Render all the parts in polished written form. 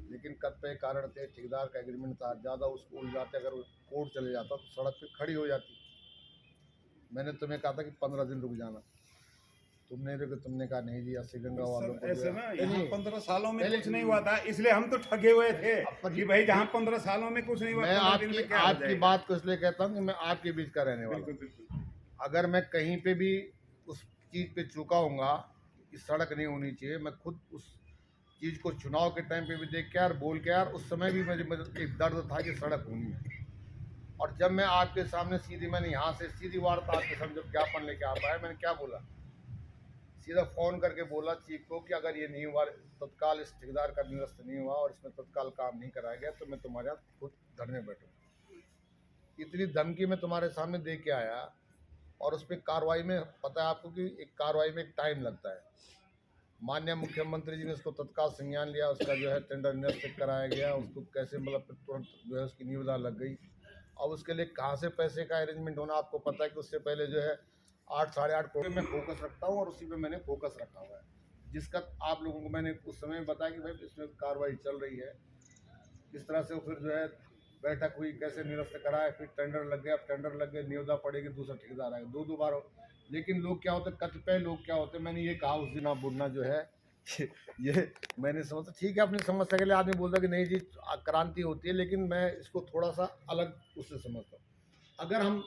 लेकिन कतिपय कारण थे, ठेकेदार का एग्रीमेंट था, ज़्यादा उसको उलझाते अगर कोर्ट चले जाता तो सड़क पे खड़ी हो जाती। मैंने तुम्हें कहा था कि 15 दिन रुक जाना, तुमने कहा नहीं जी, अस्सी गंगा वालों को ऐसे ना यहाँ नहीं 15 सालों में पहले कुछ नहीं हुआ था, इसलिए हम तो ठगे हुए थे कि भाई जहाँ 15 सालों में कुछ नहीं हुआ, मैं 15 दिन में क्या हो आपकी जाएगा। बात को इसलिए कहता हूँ कि मैं आपके बीच का रहने वाला बिल्कुल हूँ। बिल्कुल। अगर मैं कहीं पे भी उस चीज़ पे चूका हूँगा कि सड़क नहीं होनी चाहिए, मैं खुद उस चीज़ को चुनाव के टाइम पे भी देख के यार बोल के यार उस समय भी मुझे एक दर्द था कि सड़क होनी है। और जब मैं आपके सामने सीधी मैंने यहाँ से सीधी वार्ता आपके सामने जब ज्ञापन लेके आ पाया, मैंने क्या बोला, सीधा फ़ोन करके बोला चीफ को कि अगर ये नहीं हुआ, तत्काल इस ठेकेदार का निरस्त नहीं हुआ और इसमें तत्काल काम नहीं कराया गया तो मैं तुम्हारे यहाँ खुद धरने बैठूँ। इतनी धमकी मैं तुम्हारे सामने दे के आया और उस पर कार्रवाई में पता है आपको कि एक कार्रवाई में एक टाइम लगता है। माननीय मुख्यमंत्री जी ने इसको तत्काल संज्ञान लिया, उसका जो है टेंडर निरस्त कराया गया, उसको कैसे मतलब तुरंत जो है उसकी निविदा लग गई। अब उसके लिए कहाँ से पैसे का अरेंजमेंट होना आपको पता है कि उससे पहले जो है 8 साढ़े 8 करोड़ में फोकस रखता हूँ और उसी पे मैंने फोकस रखा हुआ है, जिसका आप लोगों को मैंने उस समय बताया कि भाई इसमें कार्रवाई चल रही है, किस तरह से फिर जो है बैठक हुई, कैसे निरस्त कराए, फिर टेंडर लग गया, अब टेंडर लग गए, निविदा पड़ेगी, दूसरा ठेकेदार आएगा, दो बार लेकिन लोग क्या होते, कतिपय लोग क्या होते, मैंने ये कहा उस दिन आप बोलना जो है ये मैंने समझा ठीक है, अपनी समस्या के लिए आदमी बोलता कि नहीं जी क्रांति होती है, लेकिन मैं इसको थोड़ा सा अलग उससे समझता हूँ। अगर हम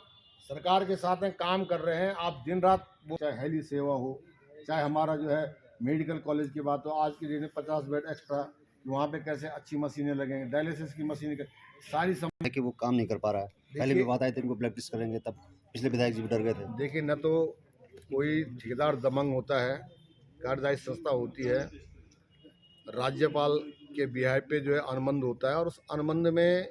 सरकार के साथ में काम कर रहे हैं, आप दिन रात चाहे हेली सेवा हो, चाहे हमारा जो है मेडिकल कॉलेज की बात हो, आज की डेट में 50 बेड एक्स्ट्रा, वहाँ पे कैसे अच्छी मशीनें लगेंगे, डायलिसिस की मशीन सारी है कि वो काम नहीं कर पा रहा है। पहले भी बात आई थी इनको ब्लड टेस्ट करेंगे, तब पिछले विधायक जी भी डर गए थे। देखिए, न तो कोई ठेकेदार दबंग होता है, कार्यदायी संस्था होती है, राज्यपाल के बिहाय पे जो है अनुबंध होता है और उस अनुबंध में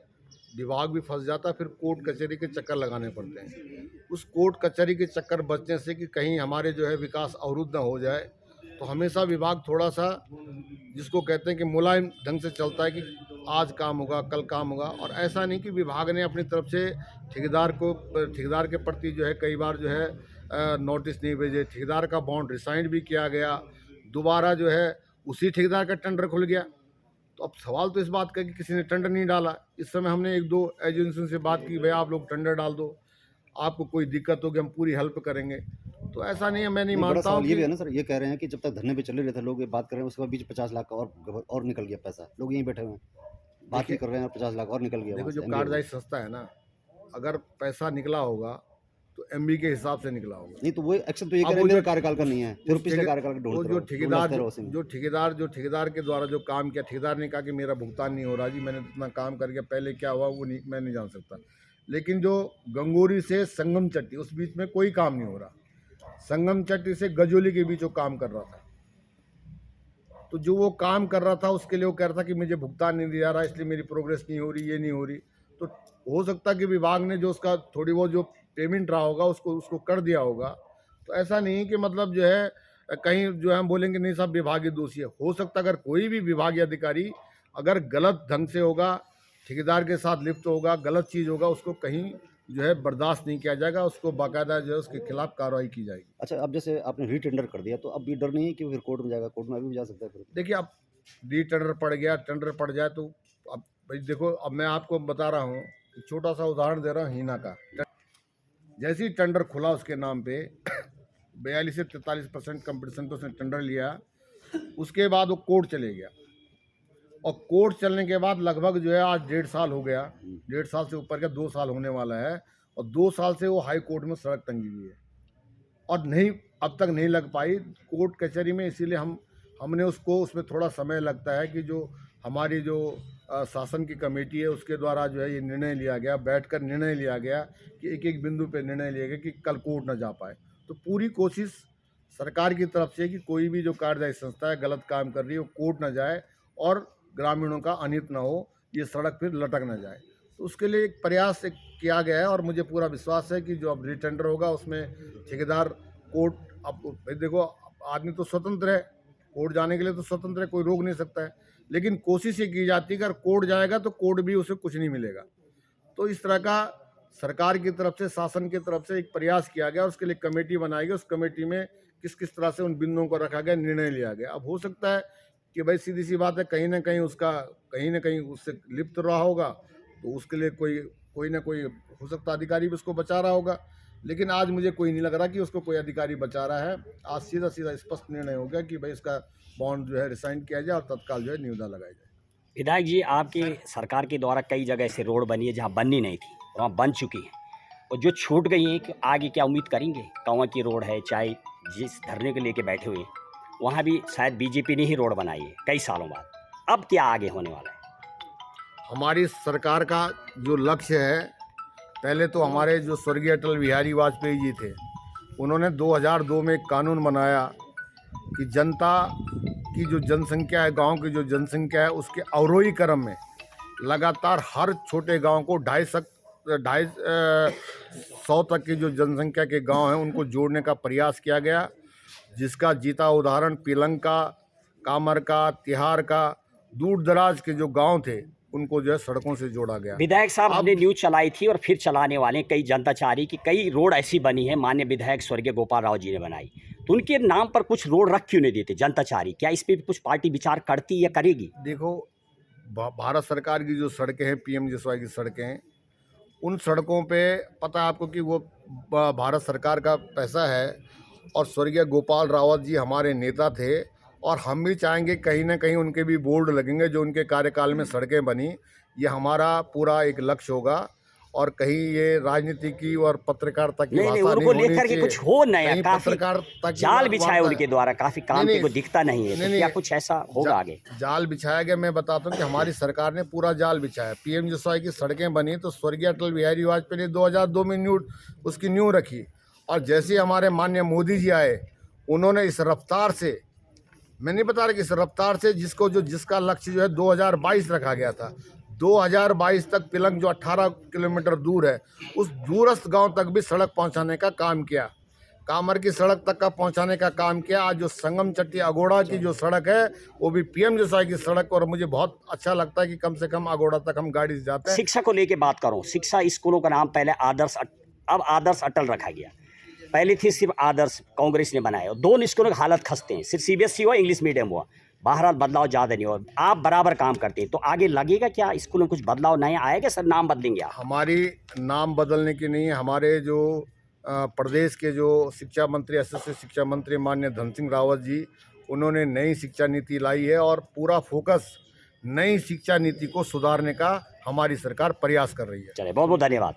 विभाग भी फंस जाता है, फिर कोर्ट कचहरी के चक्कर लगाने पड़ते हैं। उस कोर्ट कचहरी के चक्कर बचने से कि कहीं हमारे जो है विकास अवरुद्ध न हो जाए, तो हमेशा विभाग थोड़ा सा जिसको कहते हैं कि मुलायम ढंग से चलता है कि आज काम होगा, कल काम होगा। और ऐसा नहीं कि विभाग ने अपनी तरफ से ठेकेदार के प्रति जो है कई बार जो है नोटिस नहीं भेजे, ठेकेदार का बॉन्ड रिसाइंड भी किया गया, दोबारा जो है उसी ठेकेदार का टेंडर खुल गया। तो अब सवाल तो इस बात का कि किसी ने टेंडर नहीं डाला। इस समय हमने 1-2 एजेंसियों से बात की, भाई आप लोग टेंडर डाल दो, आपको कोई दिक्कत होगी हम पूरी हेल्प करेंगे। तो ऐसा नहीं है, मैं नहीं मानता हूँ। ये भी है ना सर, ये कह रहे हैं कि जब तक धरने पे चले रहे थे लोग, ये बात कर रहे हैं, उसके बाद बीच 50 लाख का और निकल गया पैसा, लोग यहीं बैठे हुए हैं बात ही कर रहे हैं और 50 लाख और निकल गया। देखो, जो कार्यदायी संस्था है ना, अगर पैसा निकला होगा तो एमबी के हिसाब से निकला होगा। नहीं तो वो एक्शन तो ये कह रहे हैं मेरे कार्यकाल का नहीं है, फिर पिछले कार्यकाल का ढूंढ जो ठेकेदार के द्वारा जो काम किया, ठेकेदार ने कहा कि मेरा भुगतान नहीं हो रहा जी, मैंने इतना काम कर गया, पहले क्या हुआ वो नहीं, मैं नहीं जान सकता। लेकिन जो गंगोरी से संगम चट्टी, उस बीच में कोई काम नहीं हो रहा। संगम चट्टी से गजोली के बीच वो काम कर रहा था, तो जो वो काम कर रहा था उसके लिए वो कह रहा था कि मुझे भुगतान नहीं दिया रहा, इसलिए मेरी प्रोग्रेस नहीं हो रही, ये नहीं हो रही। तो हो सकता कि विभाग ने जो उसका थोड़ी बहुत जो पेमेंट रहा होगा उसको कर दिया होगा। तो ऐसा नहीं कि मतलब जो है कहीं जो है हम बोलेंगे नहीं साहब विभागीय दोषी है। हो सकता अगर कोई भी विभागीय अधिकारी अगर गलत ढंग से होगा, ठेकेदार के साथ लिप्त होगा, गलत चीज़ होगा, उसको कहीं जो है बर्दाश्त नहीं किया जाएगा, उसको बाकायदा जो है उसके खिलाफ कार्रवाई की जाएगी। अच्छा, अब जैसे आपने रीटेंडर कर दिया तो अब ये डर नहीं है कि फिर कोर्ट में जाएगा, कोर्ट में अभी भी जा सकता है फिर? देखिए, अब रीटेंडर पड़ गया, टेंडर पड़ जाए तो अब भाई देखो, अब मैं आपको बता रहा हूँ, छोटा सा उदाहरण दे रहा हूँ हीना का। जैसे ही टेंडर खुला उसके नाम पे 42 से 43% कंपटीशन पे उसने टेंडर लिया, उसके बाद वो कोर्ट चले गया और कोर्ट चलने के बाद लगभग जो है आज 1.5 साल हो गया, 1.5 साल से ऊपर का 2 साल होने वाला है और 2 साल से वो हाई कोर्ट में सड़क टंगी हुई है और नहीं अब तक नहीं लग पाई कोर्ट कचहरी में। इसीलिए हमने उसको, उसमें थोड़ा समय लगता है कि जो हमारी जो शासन की कमेटी है उसके द्वारा जो है ये निर्णय लिया गया, बैठकर निर्णय लिया गया कि एक एक बिंदु पे निर्णय लिया गया कि कल कोर्ट न जा पाए। तो पूरी कोशिश सरकार की तरफ से कि कोई भी जो कार्यदायी संस्था है गलत काम कर रही है वो कोर्ट न जाए और ग्रामीणों का अनित ना हो, ये सड़क फिर लटक न जाए। तो उसके लिए एक प्रयास किया गया है और मुझे पूरा विश्वास है कि जो अब रिटेंडर होगा उसमें ठेकेदार कोर्ट, अब भाई देखो आदमी तो स्वतंत्र है, कोर्ट जाने के लिए तो स्वतंत्र है, कोई रोक नहीं सकता है, लेकिन कोशिश ये की जाती है कि अगर कोर्ट जाएगा तो कोर्ट भी उसे कुछ नहीं मिलेगा। तो इस तरह का सरकार की तरफ से, शासन की तरफ से एक प्रयास किया गया, उसके लिए कमेटी बनाई गई, उस कमेटी में किस किस तरह से उन बिंदुओं को रखा गया, निर्णय लिया गया। अब हो सकता है कि भाई सीधी सी बात है, कहीं ना कहीं उससे लिप्त रहा होगा, तो उसके लिए कोई ना कोई हो सकता अधिकारी भी उसको बचा रहा होगा। लेकिन आज मुझे कोई नहीं लग रहा कि उसको कोई अधिकारी बचा रहा है। आज सीधा स्पष्ट निर्णय हो गया कि भाई इसका बॉन्ड जो है रिसाइन किया जाए और तत्काल जो है निविदा लगाई जाए। विधायक जी, आपकी सरकार के द्वारा कई जगह ऐसे रोड बनी है जहाँ बननी नहीं थी और वहाँ बन चुकी है, और जो छूट गई हैं कि आगे क्या उम्मीद करेंगे? कांवा की रोड है, चाहे जिस धरने को लेके बैठे हुए हैं, वहाँ भी शायद बीजेपी ने ही रोड बनाई है कई सालों बाद। अब क्या आगे होने वाला है? हमारी सरकार का जो लक्ष्य है, पहले तो हमारे जो स्वर्गीय अटल बिहारी वाजपेयी जी थे, उन्होंने 2002 में एक कानून बनाया कि जनता की जो जनसंख्या है, गांव की जो जनसंख्या है, उसके अवरोही क्रम में लगातार हर छोटे गांव को 250 तक की जो जनसंख्या के गांव हैं उनको जोड़ने का प्रयास किया गया, जिसका जीता उदाहरण पिलंग का, कामर का, तिहार का, दूर दराज के जो गांव थे उनको जो है सड़कों से जोड़ा गया। विधायक साहब, हमने न्यूज़ चलाई थी और फिर चलाने वाले कई जनता चाह रही कि कई रोड ऐसी बनी है माननीय विधायक स्वर्गीय गोपाल राव जी ने बनाई, तो उनके नाम पर कुछ रोड रख क्यों नहीं देते? जनता चाह रही, क्या इस पर भी कुछ पार्टी विचार करती या करेगी? देखो, भारत सरकार की जो सड़कें हैं, पीएमजीएसवाई की सड़कें, उन सड़कों पे पता है आपको कि वो भारत सरकार का पैसा है और स्वर्गीय गोपाल रावत जी हमारे नेता थे, और हम भी चाहेंगे कहीं ना कहीं उनके भी बोर्ड लगेंगे जो उनके कार्यकाल में सड़कें बनी। ये हमारा पूरा एक लक्ष्य होगा, और कहीं ये राजनीति की और पत्रकारिता की भाषा नहीं उनको होनी लेकर के चाहिए। कुछ हो नया, कहीं काफी पत्रकारिता की जाल बिछाए वार्ता उनके द्वारा, काफी काम नहीं, को दिखता नहीं है, तो नहीं, क्या कुछ ऐसा होगा आगे? जाल बिछाया गया, मैं बताता हूँ कि हमारी सरकार ने पूरा जाल बिछाया। पीएमजीएसवाई की सड़कें बनी तो स्वर्गीय अटल बिहारी वाजपेयी ने 2002 में उसकी नींव रखी, और जैसे ही हमारे माननीय मोदी जी आए, उन्होंने इस रफ्तार से, मैं नहीं बता रहा कि इस रफ्तार से जिसका लक्ष्य जो है 2022 रखा गया था, 2022 तक पिलंग जो 18 किलोमीटर दूर है, उस दूरस्थ गांव तक भी सड़क पहुंचाने का काम किया, कामर की सड़क तक का पहुंचाने का काम किया। आज जो संगम चट्टी अगोड़ा की जो सड़क है वो भी पीएमजीएसवाई की सड़क, और मुझे बहुत अच्छा लगता है कि कम से कम अगोड़ा तक हम गाड़ी से जाते हैं। शिक्षा को लेके बात करो, शिक्षा स्कूलों का नाम पहले अब आदर्श अटल रखा गया। पहले थी सिर्फ आदर्श, कांग्रेस ने बनाया, दोनों स्कूलों की हालत खस्ते हैं, सिर्फ सीबीएसई हुआ, इंग्लिश मीडियम हुआ, बहरहाल बदलाव ज़्यादा नहीं हुआ। आप बराबर काम करते हैं, तो आगे लगेगा क्या स्कूलों में कुछ बदलाव नया आएगा? सर, नाम बदलेंगे आप? हमारी नाम बदलने की नहीं है, हमारे जो प्रदेश के जो शिक्षा मंत्री, यशस्वी शिक्षा मंत्री माननीय धन सिंह रावत जी, उन्होंने नई शिक्षा नीति लाई है, और पूरा फोकस नई शिक्षा नीति को सुधारने का हमारी सरकार प्रयास कर रही है। चलिए, बहुत बहुत धन्यवाद।